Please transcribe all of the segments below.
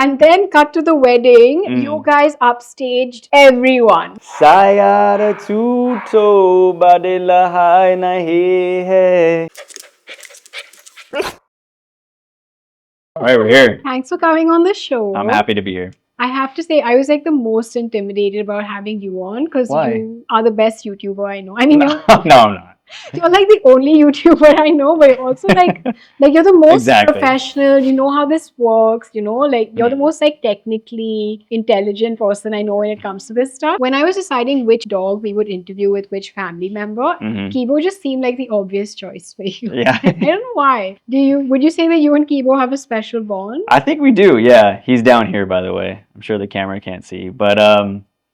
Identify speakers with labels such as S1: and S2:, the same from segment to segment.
S1: And then cut to the wedding. You guys upstaged everyone.
S2: Sayara tuto badila hai nahi hai. All right, we're here.
S1: Thanks for coming on the show.
S2: I'm happy to be here.
S1: I have to say, I was like the most intimidated about having you on because
S2: Why?
S1: you are the best YouTuber I know. I mean,
S2: No, I'm not.
S1: you're like the only YouTuber I know, but also like you're the most
S2: Exactly.
S1: professional. You know how this works. You know, like you're the most like technically intelligent person I know when it comes to this stuff. When I was deciding which dog we would interview with which family member, Kebo just seemed like the obvious choice for you.
S2: Yeah.
S1: I don't know why. Would you say that you and Kebo have a special bond?
S2: I think we do. Yeah, he's down here, by the way. I'm sure the camera can't see, but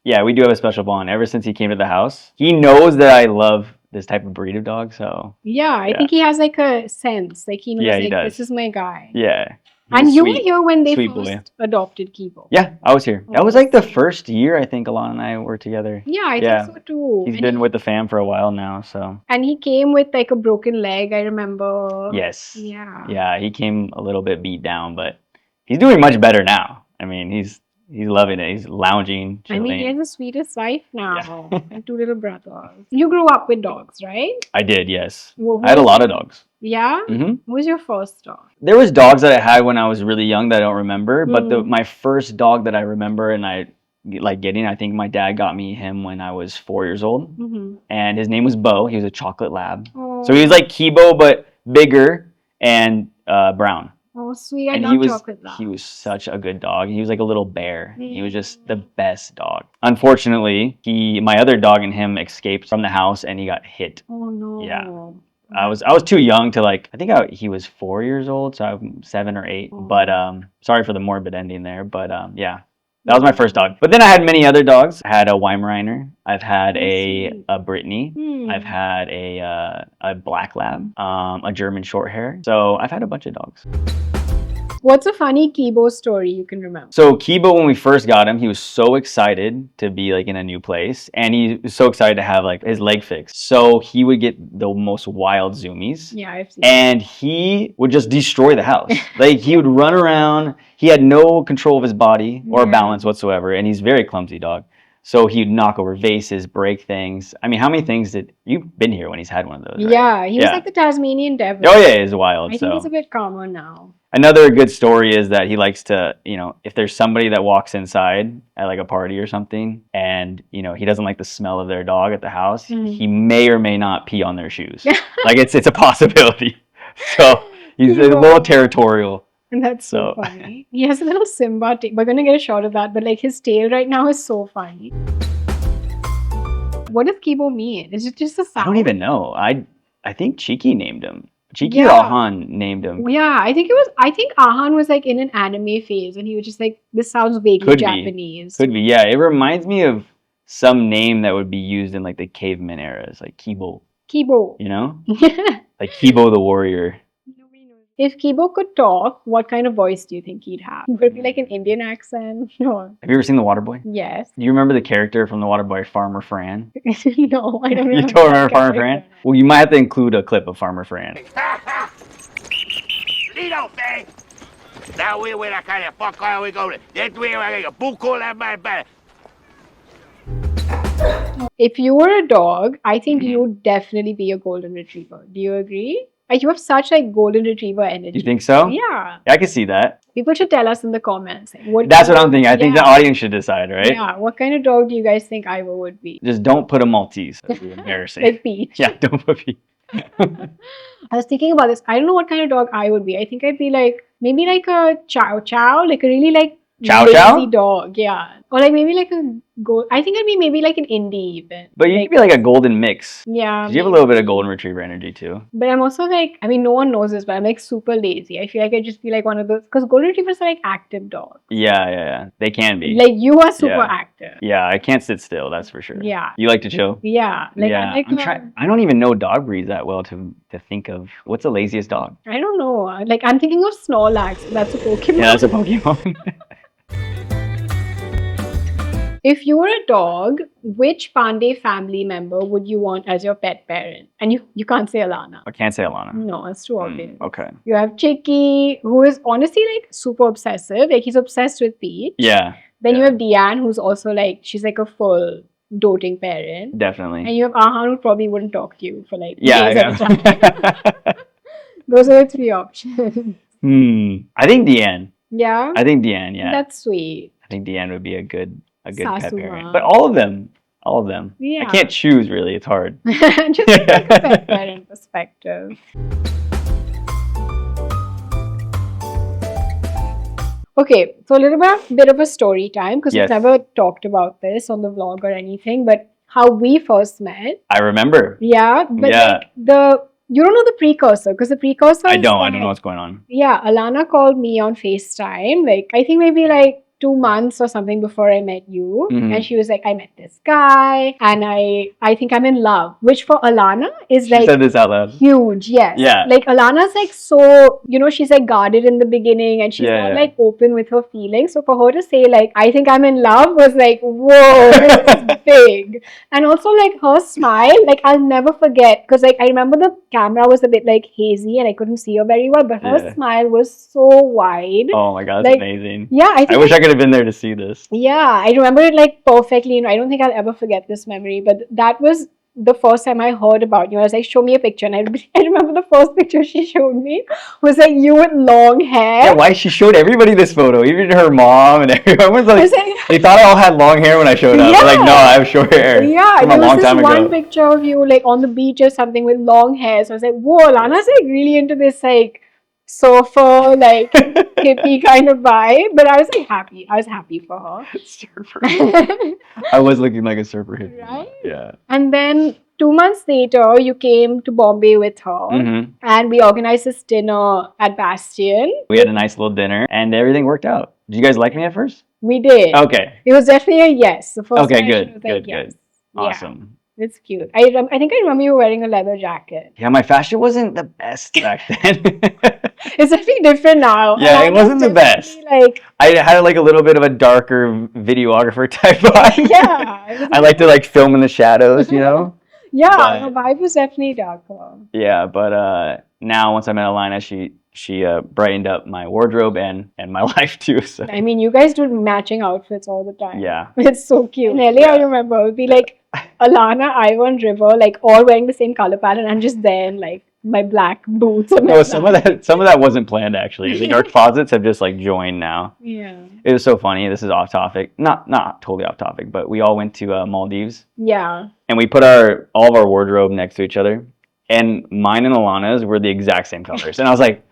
S2: yeah, we do have a special bond. Ever since he came to the house, he knows that I love this type of breed of dog. So
S1: yeah, I think he has like a sense. Like he knows,
S2: Yeah, he
S1: like
S2: does.
S1: this is my guy.
S2: yeah.
S1: And
S2: He's
S1: you
S2: sweet.
S1: were here when they
S2: Sweet
S1: first
S2: boy.
S1: adopted Kebo.
S2: Yeah, I was here. That was like the first year I think Alanna and I were together.
S1: Yeah, I
S2: Yeah.
S1: think so too.
S2: He's been with the fam for a while now, so.
S1: And he came with like a broken leg, I remember.
S2: Yes.
S1: Yeah.
S2: Yeah, he came a little bit beat down, but he's doing much better now. I mean, he's loving it. He's lounging,
S1: I
S2: chilling.
S1: mean, he has the sweetest wife now.
S2: Yeah.
S1: And 2 little brothers. You grew up with dogs, right?
S2: I did, yes.
S1: Who
S2: I had a
S1: was-
S2: lot of dogs.
S1: Yeah?
S2: hmm
S1: Who was your first dog?
S2: There was dogs that I had when I was really young that I don't remember, but my first dog that I remember and I like getting, I think my dad got me him when I was 4 years old, and his name was Bo. He was a chocolate lab, so he was like Kebo but bigger and brown.
S1: Oh, sweet. I
S2: And
S1: love chocolate lab.
S2: he was such a good dog. He was like a little bear. He was just the best dog. Unfortunately, my other dog and him escaped from the house and he got hit.
S1: Oh, no.
S2: Yeah. I was too young to like. I think he was 4 years old, so I'm 7 or 8. But sorry for the morbid ending there. But yeah, that was my first dog. But then I had many other dogs. I had a Weimaraner. I've had a Brittany. I've had a black lab, a German short hair. So I've had a bunch of dogs.
S1: What's a funny Kebo story you can remember?
S2: So Kebo, when we first got him, he was so excited to be like in a new place, and he was so excited to have like his leg fixed. So he would get the most wild zoomies.
S1: Yeah, I've seen.
S2: And he would just destroy the house. Like he would run around. He had no control of his body or balance whatsoever, and he's a very clumsy dog. So he'd knock over vases, break things. I mean, how many things you've been here when he's had one of those? Right?
S1: Yeah, he was like the Tasmanian devil.
S2: Oh yeah, he's wild.
S1: I think he's a bit calmer now.
S2: Another good story is that he likes to, if there's somebody that walks inside at like a party or something, and he doesn't like the smell of their dog at the house, he may or may not pee on their shoes. Like it's a possibility. So he's a little territorial.
S1: And that's so funny. He has a little Simba tail. We're gonna get a shot of that, but like his tail right now is so funny. What does Kebo mean? Is it just a sound?
S2: I don't even know. I think Cheeky named him. Cheeky or Ahan named him.
S1: Yeah, I think Ahan was like in an anime phase and he was just like, this sounds vaguely Japanese.
S2: Could be, yeah. It reminds me of some name that would be used in like the caveman eras, like Kebo.
S1: Kebo.
S2: Like Kebo the warrior.
S1: If Kebo could talk, what kind of voice do you think he'd have? Would it be like an Indian accent? No.
S2: Have you ever seen The Waterboy?
S1: Yes.
S2: Do you remember the character from The Waterboy, Farmer Fran?
S1: No, I don't remember.
S2: You don't remember Farmer Fran? Well, you might have to include a clip of Farmer Fran.
S3: Now we that kind of fuck are we going? That way I get a book all that my back.
S1: If you were a dog, I think you would definitely be a golden retriever. Do you agree? Like you have such like golden retriever energy.
S2: You think so?
S1: Yeah.
S2: I can see that.
S1: People should tell us in the comments. Like,
S2: That's what I'm thinking. I think the audience should decide, right?
S1: Yeah. What kind of dog do you guys think Ivor would be?
S2: Just don't put a Maltese. That'd be embarrassing.
S1: Like Peach.
S2: Yeah, don't put Peach.
S1: I was thinking about this. I don't know what kind of dog I would be. I think I'd be like maybe like a chow chow, like a really like lazy dog. Yeah. Or like maybe like a I think I'd be maybe like an indie even.
S2: But you could be like a golden mix.
S1: Yeah.
S2: You have a little bit of golden retriever energy too.
S1: But I'm also like, I mean, no one knows this, but I'm like super lazy. I feel like I'd just be like one of those, because golden retrievers are like active dogs.
S2: Yeah. They can be.
S1: Like you are super active.
S2: Yeah, I can't sit still, that's for sure.
S1: Yeah.
S2: You like to chill?
S1: Yeah. Like,
S2: yeah. I don't even know dog breeds that well to think of. What's the laziest dog?
S1: I don't know. Like I'm thinking of Snorlax. That's a Pokemon.
S2: Yeah, that's a Pokemon.
S1: If you were a dog, which Panday family member would you want as your pet parent? And you can't say Alanna.
S2: I can't say Alanna.
S1: No, it's too obvious.
S2: Okay.
S1: You have Chicky, who is honestly like super obsessive. Like he's obsessed with Peach.
S2: Yeah.
S1: Then you have Deanne, who's also like, she's like a full doting parent.
S2: Definitely.
S1: And you have Ahan, who probably wouldn't talk to you for like days
S2: Yeah.
S1: at a time. Those are the three options.
S2: I think Deanne.
S1: Yeah?
S2: I think Deanne, yeah.
S1: That's sweet.
S2: I think Deanne would be a good pet
S1: Sasuma.
S2: parent. But all of them.
S1: Yeah.
S2: I can't choose really, it's hard.
S1: Just like a pet parent perspective. Okay, so a little bit of a story time because
S2: Yes.
S1: we've never talked about this on the vlog or anything, but how we first met.
S2: I remember.
S1: Yeah, but
S2: Yeah.
S1: like you don't know the precursor because the precursor
S2: I
S1: is
S2: don't
S1: like,
S2: know what's going on.
S1: Yeah, Alanna called me on FaceTime, like I think maybe like 2 months or something before I met you.
S2: Mhm.
S1: And she was like, I met this guy and I think I'm in love, which for Alanna is
S2: She
S1: like
S2: said this out loud.
S1: huge. Yes.
S2: Yeah.
S1: Like Alana's like so, she's like guarded in the beginning and she's
S2: Yeah,
S1: not
S2: yeah.
S1: like open with her feelings. So for her to say like, I think I'm in love was like, whoa, this is big. And also like her smile, like I'll never forget because like I remember the camera was a bit like hazy and I couldn't see her very well, but her
S2: Yeah.
S1: smile was so wide.
S2: Oh my god, that's
S1: Like,
S2: amazing.
S1: Yeah,
S2: I wish I could have been there to see this.
S1: Yeah, I remember it like perfectly. I don't think I'll ever forget this memory, but that was the first time I heard about you. I was like, show me a picture. And I remember the first picture she showed me was like you with long hair.
S2: Yeah, why she showed everybody this photo, even her mom and everyone was like, they thought I all had long hair when I showed up.
S1: Yeah.
S2: They're like, no, I have short hair.
S1: Yeah,
S2: From
S1: there
S2: a
S1: was
S2: long
S1: this
S2: time
S1: one
S2: ago.
S1: picture of you like on the beach or something with long hair. So I was like, whoa, Lana's like really into this like surfer, like hippie kind of vibe. But I was like happy. I was happy for her.
S2: Surfer. I was looking like a surfer hippie.
S1: Right?
S2: Yeah.
S1: And then 2 months later, you came to Bombay with her, and we organized this dinner at Bastion.
S2: We had a nice little dinner, and everything worked out. Did you guys like me at first?
S1: We did.
S2: Okay.
S1: It was definitely a yes. The first
S2: Okay,
S1: impression
S2: good,
S1: was like,
S2: good,
S1: yes.
S2: good.
S1: Yeah,
S2: Awesome.
S1: it's cute. I think I remember you wearing a leather jacket.
S2: Yeah, my fashion wasn't the best back then.
S1: It's definitely different now.
S2: Yeah, it
S1: And
S2: wasn't the best.
S1: Like,
S2: I had like a little bit of a darker videographer type vibe.
S1: yeah.
S2: I like to like film in the shadows, you know?
S1: Yeah,
S2: But-
S1: her vibe was definitely darker.
S2: Yeah, but now once I met Alanna, she brightened up my wardrobe and my life too. So
S1: I mean, you guys do matching outfits all the time.
S2: yeah.
S1: It's so cute. In LA, I remember it would be like Alanna, Ivor, and River, like all wearing the same color palette, and just then like my black boots. And my
S2: No, some of that wasn't planned actually. I think our closets have just like joined now.
S1: Yeah.
S2: It was so funny. This is off topic. Not totally off topic, but we all went to Maldives
S1: Yeah.
S2: and we put all of our wardrobe next to each other. And mine and Alana's were the exact same colors. And I was like,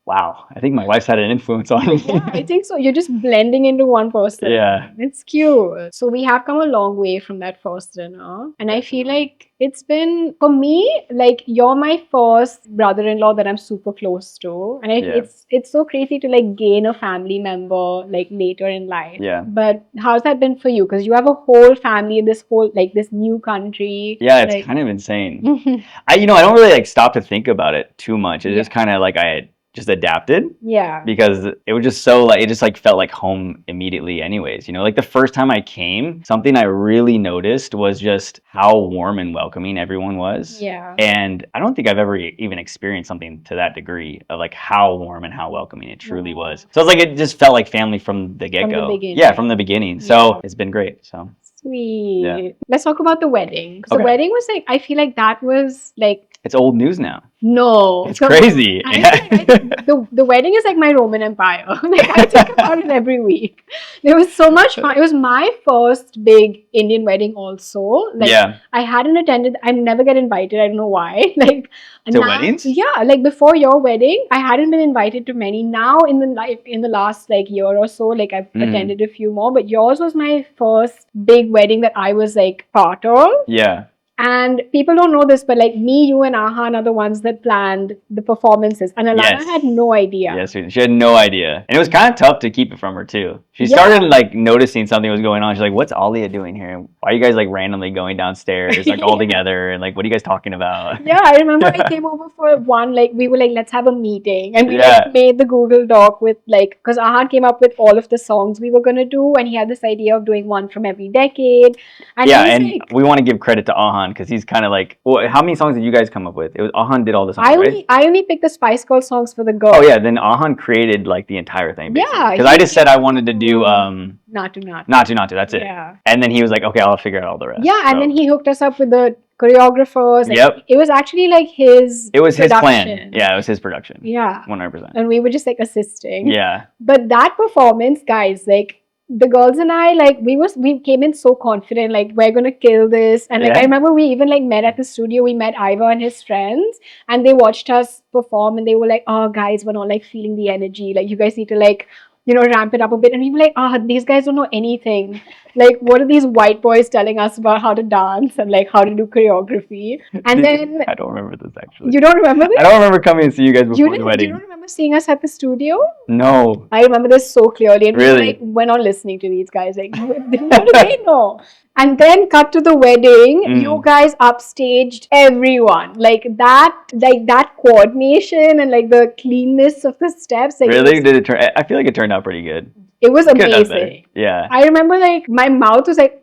S2: wow, I think my wife's had an influence on me.
S1: Yeah, I think so. You're just blending into one person.
S2: Yeah.
S1: It's cute. So we have come a long way from that first dinner. And I feel like it's been, for me, like you're my first brother-in-law that I'm super close to. And it's so crazy to like gain a family member like later in life.
S2: Yeah.
S1: But how's that been for you? Because you have a whole family in this whole, like this new country.
S2: Yeah, it's
S1: like,
S2: kind of insane. I don't really like stop to think about it too much. It's just kind of like I had just adapted.
S1: Yeah.
S2: Because it was just so like, it just like felt like home immediately anyways, like the first time I came, something I really noticed was just how warm and welcoming everyone was.
S1: Yeah.
S2: And I don't think I've ever even experienced something to that degree of like how warm and how welcoming it truly was. So it's like, it just felt like family from the get-go.
S1: beginning.
S2: Yeah, from the beginning. So it's been great. So
S1: sweet.
S2: Yeah.
S1: Let's talk about the wedding. So
S2: Okay.
S1: the wedding was like, I feel like that was like,
S2: it's old news now.
S1: no.
S2: It's crazy.
S1: The wedding is like my Roman Empire. Like I think about it every week. There was so much fun. It was my first big Indian wedding also. Like
S2: Yeah.
S1: I hadn't attended. I never get invited. I don't know why. Like
S2: To weddings?
S1: Yeah. Like before your wedding, I hadn't been invited to many. Now in the last like year or so, like I've attended a few more. But yours was my first big wedding that I was like part of.
S2: Yeah.
S1: And people don't know this, but like me, you, and Ahan are the ones that planned the performances. And Alanna
S2: Yes.
S1: had no idea.
S2: Yes, she had no idea. And it was kind of tough to keep it from her, too. She
S1: Yeah.
S2: started, like, noticing something was going on. She's like, what's Aaliya doing here? Why are you guys, like, randomly going downstairs, like, all together? And, like, what are you guys talking about?
S1: Yeah, I remember I came over for one, like, we were like, let's have a meeting. And we
S2: Yeah.
S1: like, made the Google Doc with, like, because Ahan came up with all of the songs we were going to do. And he had this idea of doing one from every decade. And
S2: Yeah,
S1: he was
S2: and
S1: like,
S2: we want to give credit to Ahan because he's kind of like, well, how many songs did you guys come up with? It was Ahan did all the songs, right?
S1: I only picked the Spice Girl songs for the girls.
S2: Oh yeah, then Ahan created like the entire thing.
S1: Yeah,
S2: because I just said I wanted to do
S1: Not to.
S2: not to. That's it.
S1: Yeah.
S2: And then he was like, okay, I'll figure out all the rest.
S1: Yeah, and
S2: So,
S1: then he hooked us up with the choreographers. Like,
S2: Yep.
S1: It was actually like his
S2: it was his plan.
S1: production.
S2: Yeah, it was his production.
S1: Yeah.
S2: 100%.
S1: And we were just like assisting.
S2: Yeah.
S1: But that performance, guys, like the girls and I, like we came in so confident, like we're gonna kill this. And like
S2: Yeah.
S1: I remember we even like met at the studio. We met Ivor and his friends, and they watched us perform, and they were like, "Oh, guys, we're not like feeling the energy. Like you guys need to like." Ramp it up a bit. And we were like, these guys don't know anything. Like, what are these white boys telling us about how to dance and like how to do choreography? And then
S2: I don't remember this actually.
S1: you don't remember this?
S2: I don't remember coming and see you guys before the
S1: You
S2: wedding.
S1: don't remember seeing us at the studio?
S2: No.
S1: I remember this so clearly. And
S2: Really?
S1: we were like, we're not listening to these guys. Like, what do they know? And then cut to the wedding. You guys upstaged everyone. Like that coordination and like the cleanness of the steps. Like,
S2: Really? Did it turn? I feel like it turned out pretty good.
S1: it was
S2: Could have done better.
S1: amazing.
S2: Yeah.
S1: I remember like my mouth was like,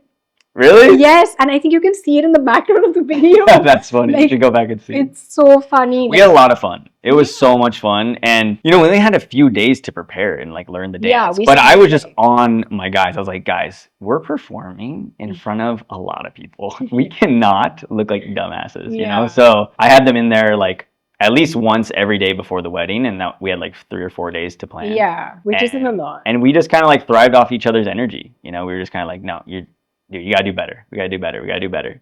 S2: Really?
S1: yes. And I think you can see it in the background of the video.
S2: That's funny.
S1: Like,
S2: you should go back and see.
S1: It's so funny.
S2: We had a lot of fun. It was so much fun. And, we only had a few days to prepare and, like, learn the dance.
S1: Yeah, we
S2: but I was
S1: started
S2: just on my guys. I was like, guys, we're performing in front of a lot of people. We cannot look like dumbasses, you know?
S1: Yeah.
S2: So I had them in there, like, at least once every day before the wedding. And that we had, like, 3 or 4 days to plan.
S1: Yeah, which isn't a lot.
S2: And we just kind of, like, thrived off each other's energy. We were just kind of like, no, dude, you gotta do better. We gotta do better. We gotta do better.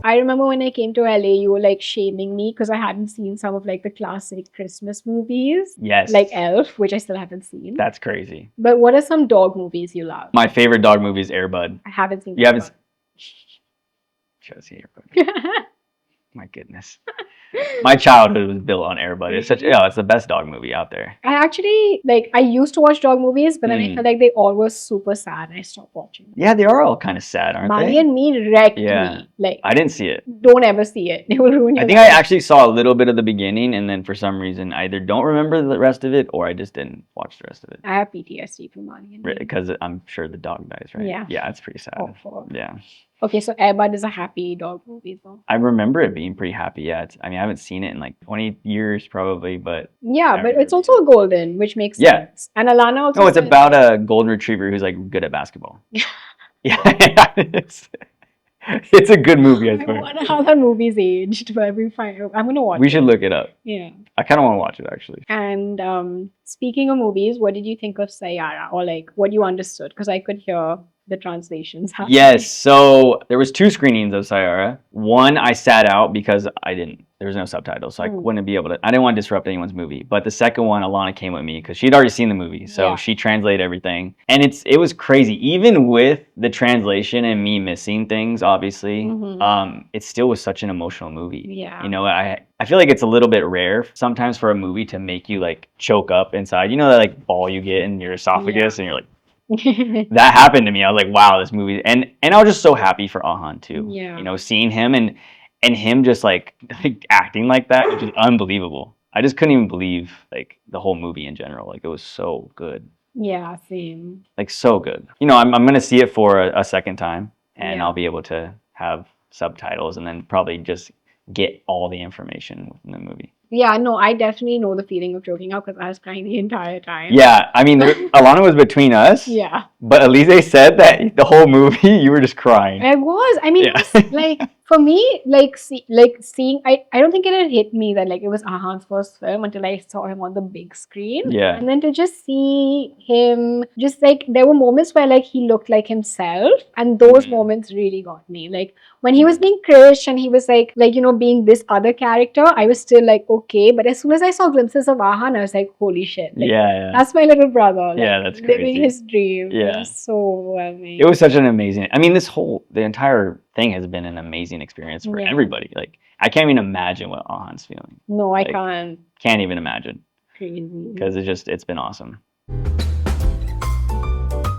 S1: I remember when I came to LA, you were like shaming me because I hadn't seen some of like the classic Christmas movies.
S2: Yes.
S1: Like Elf, which I still haven't seen.
S2: That's crazy.
S1: But what are some dog movies you love?
S2: My favorite dog movie is Air Bud.
S1: I haven't seen.
S2: You haven't. Should I see Air Bud?
S1: Bud.
S2: My goodness. My childhood was built on Air Bud. It's it's the best dog movie out there.
S1: I actually I used to watch dog movies, but then I felt like they all were super sad, and I stopped watching them.
S2: Yeah, they are all kind of sad, aren't
S1: Marley
S2: they?
S1: and Me wrecked
S2: Yeah.
S1: me. Like,
S2: I didn't see it.
S1: don't ever see it. They will ruin your
S2: I think I
S1: life.
S2: actually saw a little bit of the beginning, and then for some reason, I either don't remember the rest of it, or I just didn't watch the rest of it.
S1: I have PTSD from Marley and Me.
S2: Because I'm sure the dog dies, right?
S1: Yeah.
S2: Yeah, it's pretty sad.
S1: Awful.
S2: Yeah.
S1: Okay, so Air Bud is a happy dog movie, though.
S2: I remember it being pretty happy. Yeah. I haven't seen it in like 20 years probably, but
S1: Yeah,
S2: I
S1: but
S2: remember
S1: it's also a golden, which makes
S2: Yeah.
S1: sense. And Alanna also.
S2: no, it's
S1: said-
S2: about a golden retriever who's like good at basketball. Yeah. It's a good movie, I
S1: I
S2: swear.
S1: wonder how that movie's aged, but we find I'm gonna watch
S2: We
S1: it.
S2: should look it up.
S1: Yeah.
S2: I kind of want to watch it actually.
S1: And speaking of movies, what did you think of Sayara, or like what you understood? Because I could hear the translations happening.
S2: Yes, so there was 2 screenings of Sayara. One I sat out because there was no subtitles, so I wouldn't be able to. I didn't want to disrupt anyone's movie. But the second one, Alanna came with me because she'd already seen the movie, so
S1: Yeah.
S2: she translated everything, and it was crazy. Even with the translation and me missing things, obviously, it still was such an emotional movie.
S1: Yeah.
S2: I feel like it's a little bit rare sometimes for a movie to make you like choke up inside. You know that like ball you get in your esophagus, and you're like. That happened to me. I was like, wow, this movie, and I was just so happy for Ahan too.
S1: Yeah.
S2: Seeing him and him just like acting like that, which is unbelievable. I just couldn't even believe like the whole movie in general. Like it was so good,
S1: Yeah, same.
S2: like so good. I'm gonna see it for a second time, and
S1: Yeah.
S2: I'll be able to have subtitles, and then probably just get all the information within the movie.
S1: Yeah, no, I definitely know the feeling of choking up because I was crying the entire time.
S2: Yeah, Alanna was between us.
S1: Yeah.
S2: But Elise said that the whole movie you were just crying.
S1: I was. I mean,
S2: Yeah.
S1: it was, like, for me, seeing, I don't think it had hit me that like it was Ahan's first film until I saw him on the big screen.
S2: Yeah.
S1: And then to just see him, just like there were moments where like he looked like himself, and those moments really got me. Like when he was being Krish and he was like being this other character, I was still like okay. But as soon as I saw glimpses of Ahan, I was like, holy shit! Like,
S2: Yeah.
S1: that's my little brother. Like,
S2: Yeah, that's
S1: living
S2: crazy.
S1: his dream.
S2: Yeah.
S1: It was so amazing.
S2: It was such an amazing. I mean, the entire thing has been an amazing experience for
S1: Yeah.
S2: everybody. Like, I can't even imagine what Ahan's feeling.
S1: No, I
S2: Like,
S1: can't.
S2: Can't even imagine
S1: Crazy.
S2: because it's been awesome.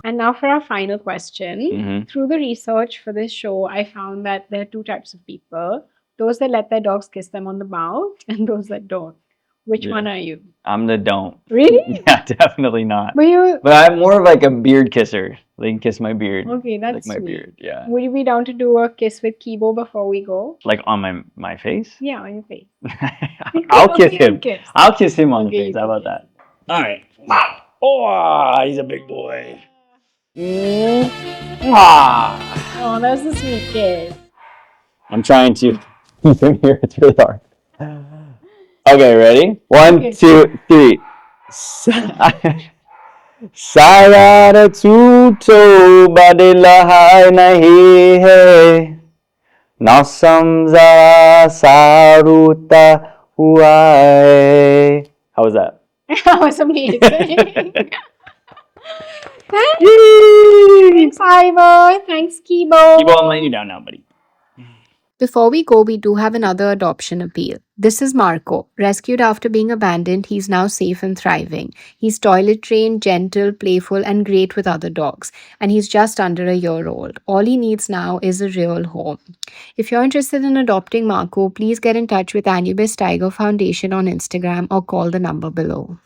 S1: And now for our final question.
S2: Mhm.
S1: Through the research for this show, I found that there are two types of people: those that let their dogs kiss them on the mouth, and those that don't. Which
S2: Yeah.
S1: one are you?
S2: I'm the don't.
S1: Really?
S2: Yeah, definitely not.
S1: But
S2: But I'm more of like a beard kisser. They can kiss my beard.
S1: okay, that's
S2: like my
S1: sweet.
S2: beard. Yeah.
S1: Would you be down to do a kiss with Kebo before we go?
S2: Like on my face.
S1: Yeah, on your face.
S2: I'll kiss
S1: Okay,
S2: him.
S1: kiss.
S2: I'll kiss him on
S1: Okay,
S2: the
S1: you
S2: face. How
S1: can
S2: about that?
S3: All right. Oh, he's a big boy.
S1: Oh, that's a sweet kiss.
S2: I'm trying to keep him here. It's really hard. Okay, ready? 1,
S1: Okay.
S2: 2, 3. Sara tuto badilahai nahi hai. Na samza saruta hua hai. How was that?
S1: That was amazing.
S2: Yay!
S1: Thanks, Ivor. Thanks, Kebo.
S2: Kebo, I'm laying you down now, buddy.
S1: Before we go, we do have another adoption appeal. This is Marco. Rescued after being abandoned, he's now safe and thriving. He's toilet trained, gentle, playful, and great with other dogs. And he's just under a year old. All he needs now is a real home. If you're interested in adopting Marco, please get in touch with Anubis Tiger Foundation on Instagram or call the number below.